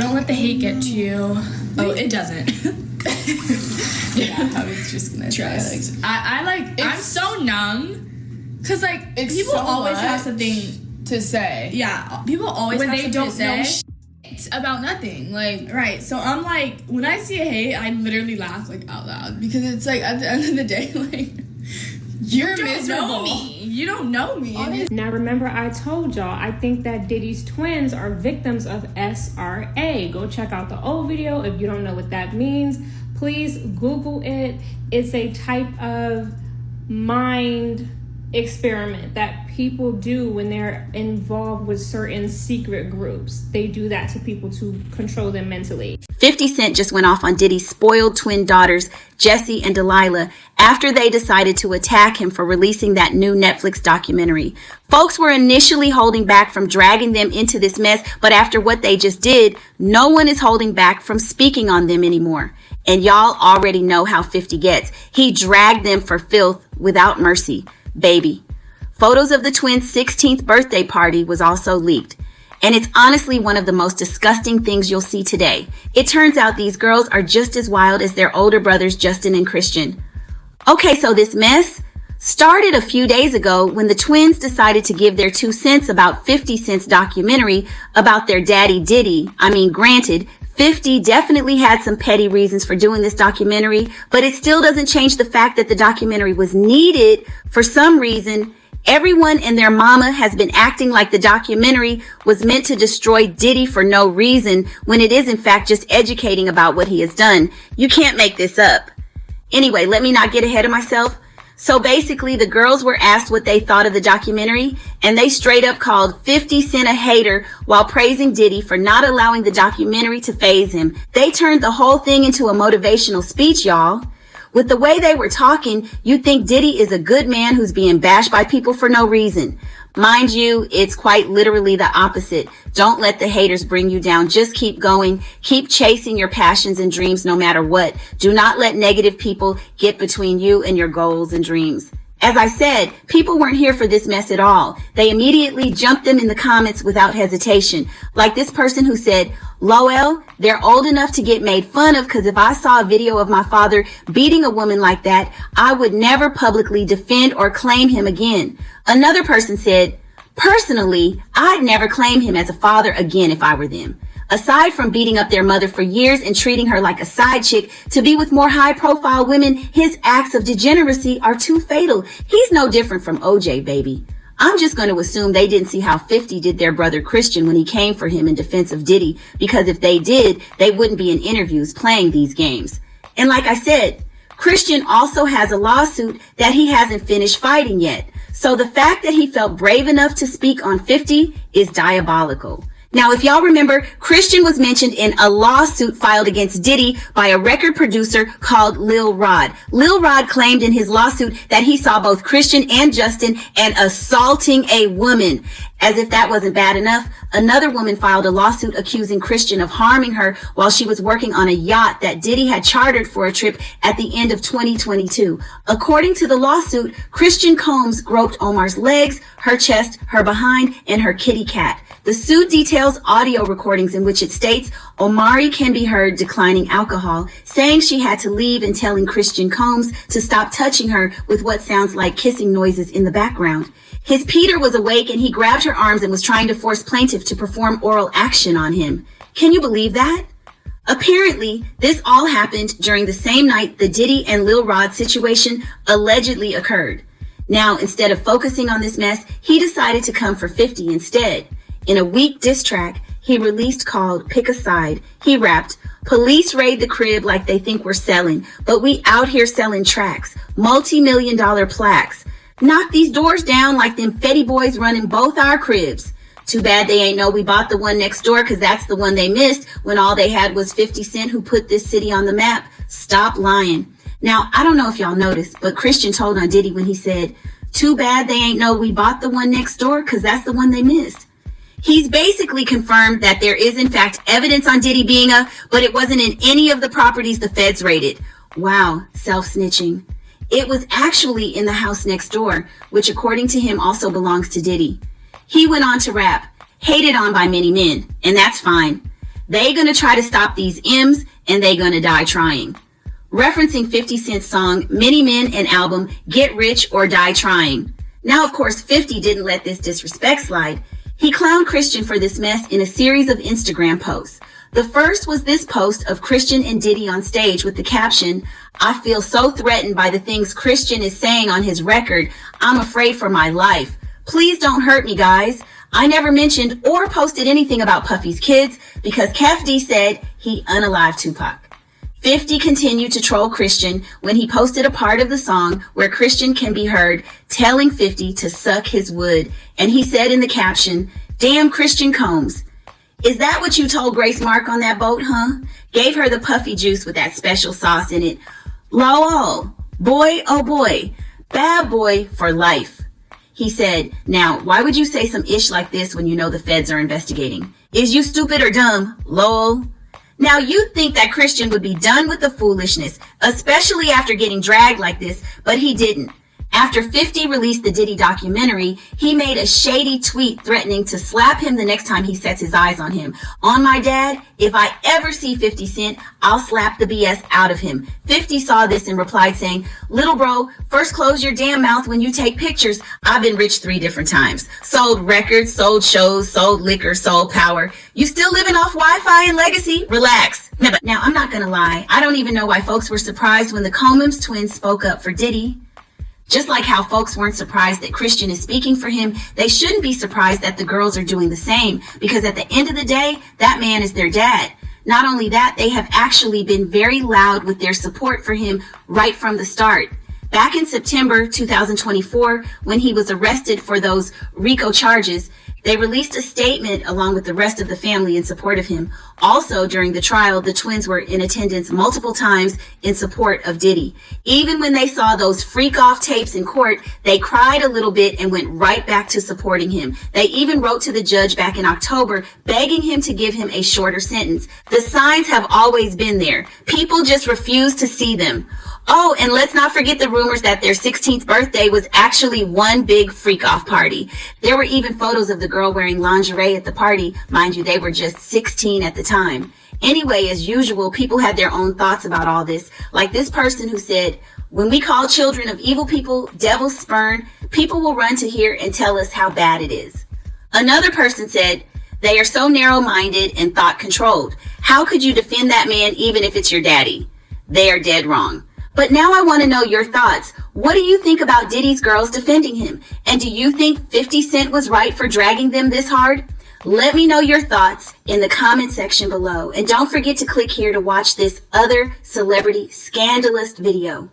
Don't let the hate get to you. Oh, it doesn't. Yeah, I was just gonna trust. I'm so numb. Cause like people so always have something to say. Yeah, people always when have they something don't to know say about nothing. Like, right. So I'm like, when I see a hate, I literally laugh like out loud because it's like at the end of the day, like you're miserable. Know me. You don't know me. Now remember, I told y'all I think that Diddy's twins are victims of SRA. Go check out the old video if you don't know what that means. Please Google it. It's a type of mind experiment that people do when they're involved with certain secret groups. They do that to people to control them mentally. 50 Cent just went off on Diddy's spoiled twin daughters, Jessie and D'Lila, after they decided to attack him for releasing that new Netflix documentary. Folks were initially holding back from dragging them into this mess, but after what they just did, no one is holding back from speaking on them anymore. And y'all already know how 50 gets. He dragged them for filth without mercy. Baby. Photos of the twins' 16th birthday party was also leaked. And it's honestly one of the most disgusting things you'll see today. It turns out these girls are just as wild as their older brothers, Justin and Christian. Okay, so this mess started a few days ago when the twins decided to give their 2 cents about 50 Cent's documentary about their daddy Diddy. I mean, granted, 50 definitely had some petty reasons for doing this documentary, but it still doesn't change the fact that the documentary was needed for some reason. Everyone and their mama has been acting like the documentary was meant to destroy Diddy for no reason, when it is in fact just educating about what he has done. You can't make this up. Anyway, let me not get ahead of myself. So basically, the girls were asked what they thought of the documentary, and they straight up called 50 Cent a hater while praising Diddy for not allowing the documentary to faze him. They turned the whole thing into a motivational speech, y'all. With the way they were talking, you'd think Diddy is a good man who's being bashed by people for no reason. Mind you, it's quite literally the opposite. Don't let the haters bring you down. Just keep going. Keep chasing your passions and dreams no matter what. Do not let negative people get between you and your goals and dreams. As I said, people weren't here for this mess at all. They immediately jumped them in the comments without hesitation. Like this person who said, "Lol, they're old enough to get made fun of, because if I saw a video of my father beating a woman like that, I would never publicly defend or claim him again." Another person said, "Personally, I'd never claim him as a father again if I were them. Aside from beating up their mother for years and treating her like a side chick to be with more high-profile women, his acts of degeneracy are too fatal. He's no different from OJ, baby." I'm just going to assume they didn't see how 50 did their brother Christian when he came for him in defense of Diddy, because if they did, they wouldn't be in interviews playing these games. And like I said, Christian also has a lawsuit that he hasn't finished fighting yet. So the fact that he felt brave enough to speak on 50 is diabolical. Now, if y'all remember, Christian was mentioned in a lawsuit filed against Diddy by a record producer called Lil Rod. Lil Rod claimed in his lawsuit that he saw both Christian and Justin and assaulting a woman. As if that wasn't bad enough, another woman filed a lawsuit accusing Christian of harming her while she was working on a yacht that Diddy had chartered for a trip at the end of 2022. According to the lawsuit, Christian Combs groped Omar's legs, her chest, her behind, and her kitty cat. The suit details audio recordings in which it states Omari can be heard declining alcohol, saying she had to leave, and telling Christian Combs to stop touching her with what sounds like kissing noises in the background. His Peter was awake and he grabbed her arms and was trying to force plaintiff to perform oral action on him. Can you believe that? Apparently, this all happened during the same night the Diddy and Lil Rod situation allegedly occurred. Now, instead of focusing on this mess, he decided to come for 50 instead. In a weak diss track he released called Pick a Side, he rapped, "Police raid the crib like they think we're selling, but we out here selling tracks, multi-million-dollar plaques. Knock these doors down like them Fetty boys running both our cribs. Too bad they ain't know we bought the one next door, because that's the one they missed when all they had was 50 Cent who put this city on the map. Stop lying." Now, I don't know if y'all noticed, but Christian told on Diddy when he said, "Too bad they ain't know we bought the one next door, because that's the one they missed." He's basically confirmed that there is in fact evidence on Diddy being but it wasn't in any of the properties the feds raided. Wow, self-snitching. It was actually in the house next door, which according to him also belongs to Diddy. He went on to rap, "Hated on by many men," and that's fine. They gonna try to stop these M's and they gonna die trying. Referencing 50 Cent's song, Many Men and album, Get Rich or Die Trying. Now, of course, 50 didn't let this disrespect slide. He clowned Christian for this mess in a series of Instagram posts. The first was this post of Christian and Diddy on stage with the caption, I feel so threatened by the things Christian is saying on his record, I'm afraid for my life. Please don't hurt me, guys. I never mentioned or posted anything about Puffy's kids because Kef D said he unalived Tupac. 50 continued to troll Christian when he posted a part of the song where Christian can be heard telling 50 to suck his wood. And he said in the caption, damn Christian Combs. Is that what you told Grace Mark on that boat, huh? Gave her the puffy juice with that special sauce in it. Lol, boy, oh boy, bad boy for life. He said, now, why would you say some ish like this when you know the feds are investigating? Is you stupid or dumb? Lol. Now, you'd think that Christian would be done with the foolishness, especially after getting dragged like this, but he didn't. After 50 released the Diddy documentary, he made a shady tweet threatening to slap him the next time he sets his eyes on him. On my dad, if I ever see 50 Cent, I'll slap the BS out of him. 50 saw this and replied saying, little bro, first close your damn mouth when you take pictures. I've been rich 3 different times. Sold records, sold shows, sold liquor, sold power. You still living off Wi-Fi and legacy? Relax. Now, I'm not gonna lie. I don't even know why folks were surprised when the Combs twins spoke up for Diddy. Just like how folks weren't surprised that Christian is speaking for him, they shouldn't be surprised that the girls are doing the same, because at the end of the day, that man is their dad. Not only that, they have actually been very loud with their support for him right from the start. Back in September 2024, when he was arrested for those RICO charges, they released a statement along with the rest of the family in support of him. Also, during the trial, the twins were in attendance multiple times in support of Diddy. Even when they saw those freak-off tapes in court, they cried a little bit and went right back to supporting him. They even wrote to the judge back in October, begging him to give him a shorter sentence. The signs have always been there. People just refuse to see them. Oh, and let's not forget the rumors that their 16th birthday was actually one big freak-off party. There were even photos of the girl wearing lingerie at the party. Mind you, they were just 16 at the time. Anyway, as usual, people had their own thoughts about all this. Like this person who said, when we call children of evil people devil's spurn, people will run to here and tell us how bad it is. Another person said, they are so narrow-minded and thought-controlled. How could you defend that man even if it's your daddy? They are dead wrong. But now I want to know your thoughts. What do you think about Diddy's girls defending him? And do you think 50 Cent was right for dragging them this hard? Let me know your thoughts in the comment section below. And don't forget to click here to watch this other celebrity scandalous video.